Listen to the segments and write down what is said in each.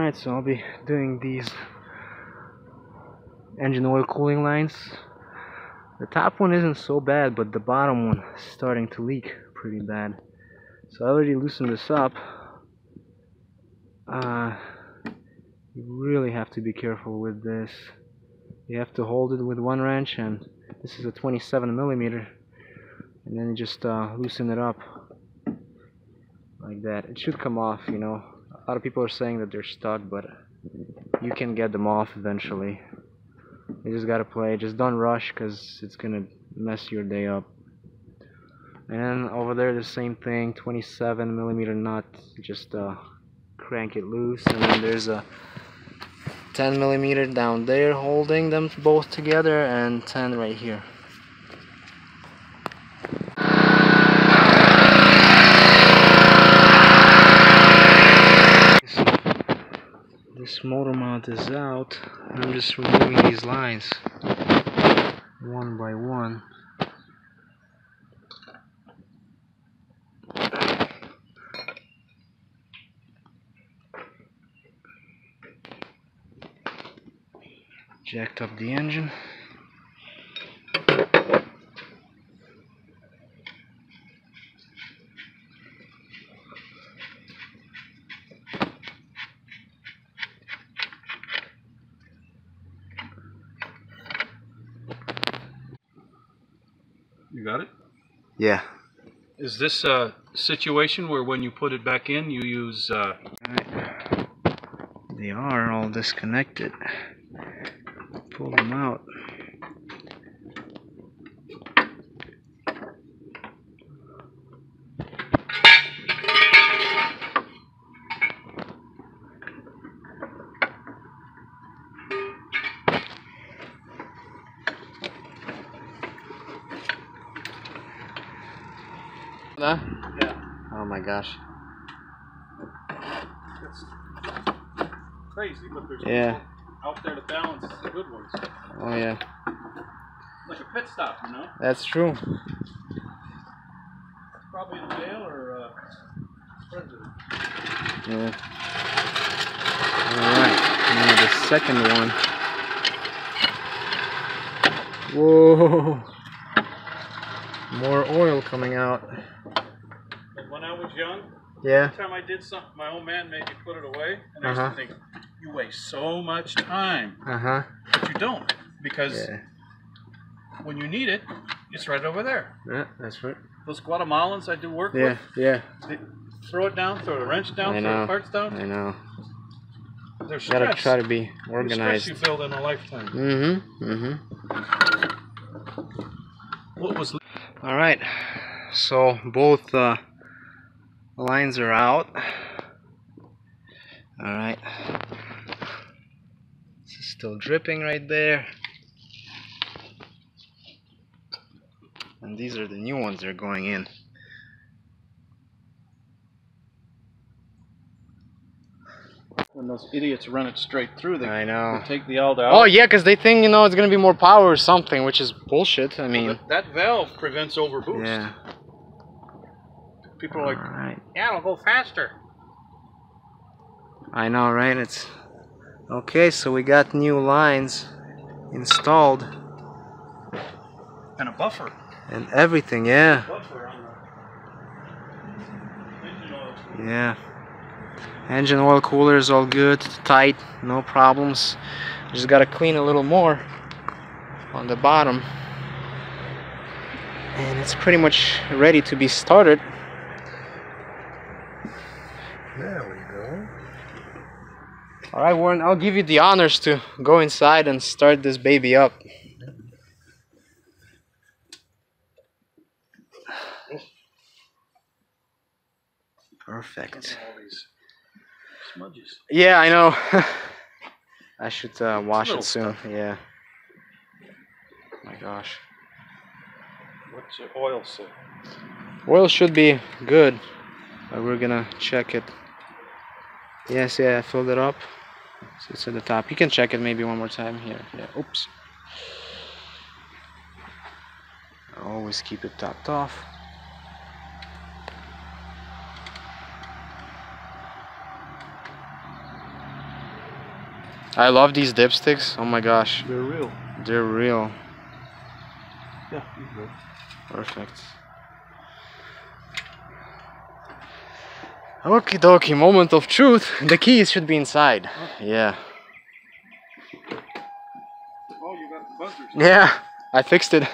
Alright, so I'll be doing these engine oil cooling lines. The top one isn't so bad, but the bottom one is starting to leak pretty bad. So I already loosened this up. You really have to be careful with this. You have to hold it with one wrench, and this is a 27mm, and then you just loosen it up like that. It should come off, you know. A lot of people are saying that they're stuck, but you can get them off eventually. You just gotta play. Just don't rush, because it's gonna mess your day up. And then over there, the same thing, 27mm nut. Just crank it loose, and then there's a 10mm down there holding them both together, and 10 right here. This motor mount is out. I'm just removing these lines one by one. Jacked up the engine. You got it? Yeah. Is this a situation where when you put it back in, you use... Right. They are all disconnected. Pull them out. Yeah. Oh my gosh. That's crazy, but there's Yeah. out there to balance the good ones. Oh yeah. Like a pit stop, you know? That's true. Probably in jail or president. Yeah. Alright. Now the second one. Whoa. More oil coming out. Like when I was young, Yeah. every time I did something, my old man made me put it away, and I used to think, you waste so much time. But you don't, because when you need it, it's right over there. Yeah, that's right. Those Guatemalans I do work with, Yeah. they throw it down, throw the wrench down, throw the parts down. I know. They're stress. Gotta try to be organized. The stress you build in a lifetime. What was... Alright, so both lines are out. Alright, this is still dripping right there, and these are the new ones that are going in. When those idiots run it straight through, they take the Alda out. Oh yeah, because they think, you know, it's gonna be more power or something, which is bullshit. I mean, well, that valve prevents overboost. Yeah. People are like, yeah, it'll go faster. I know, right? It's okay. So we got new lines installed and a buffer and everything. Yeah. Buffer on the engine oil. Yeah. Engine oil cooler is all good, tight, no problems. Just gotta clean a little more on the bottom, and it's pretty much ready to be started. There we go. Alright, Warren, I'll give you the honors to go inside and start this baby up. Perfect. Smudges. Yeah, I know. I should wash it soon. Yeah. My gosh. What's your oil say? Oil should be good, but we're gonna check it. Yes, yeah, I filled it up. So it's at the top. You can check it maybe one more time here. Yeah. Oops. Always keep it topped off. I love these dipsticks. Oh my gosh. They're real. They're real. Yeah, he's real. Perfect. Okie dokie, moment of truth. The keys should be inside. Yeah. Oh, you got the buzzers. Yeah, I fixed it.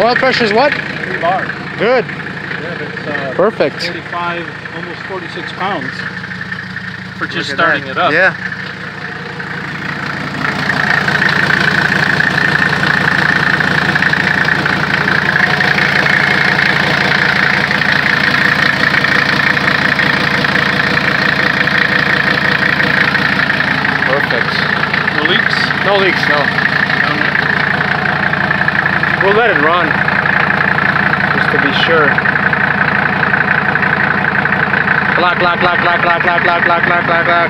Oil pressure is what? 3 bars. Good. Yeah, that's Perfect. 45, almost 46 pounds for just Look at starting that. it up. Yeah. Perfect. No leaks? No leaks, no. Down there? We'll let it run, just to be sure. Clack, clack, clack, clack, clack, clack, clack, clack, clack, clack, clack.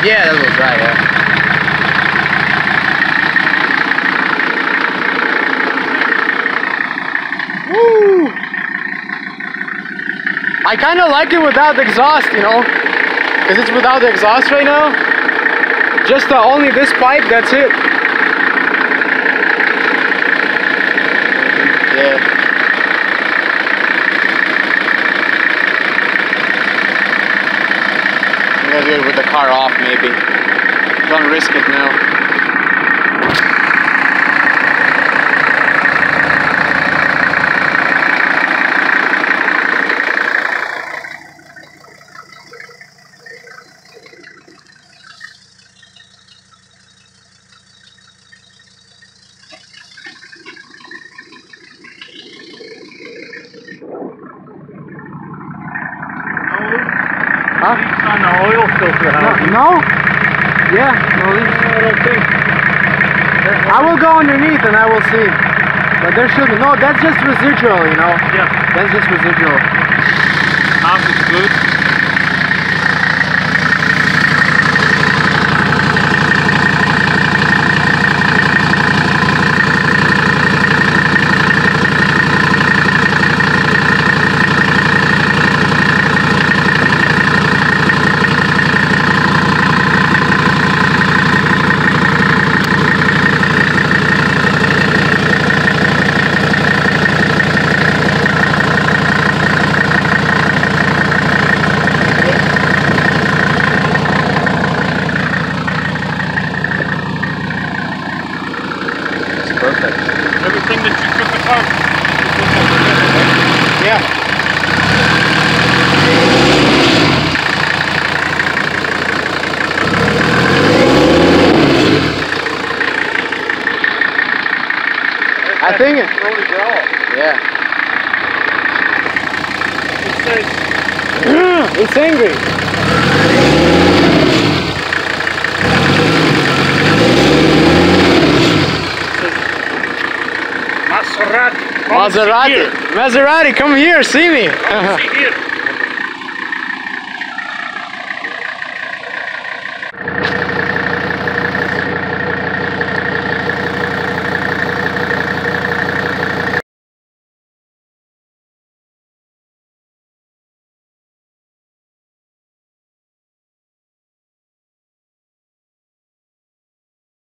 Yeah, that was dry, yeah. Woo! I kind of like it without the exhaust, you know, because it's without the exhaust right now. Just only this pipe, that's it. Yeah. I'm gonna do it with the car off, maybe. Don't risk it now. Huh? Leaks on the oil filter housing. No? Yeah, no leaks. I don't think. I will go underneath and I will see. But there should be. No, that's just residual, you know. Yeah. That's just residual. Top is good. Perfect. Everything that you took apart. Yeah. I think it. Holy grail. Yeah. It says It's angry. Maserati Maserati. Maserati, come here, see me. See here.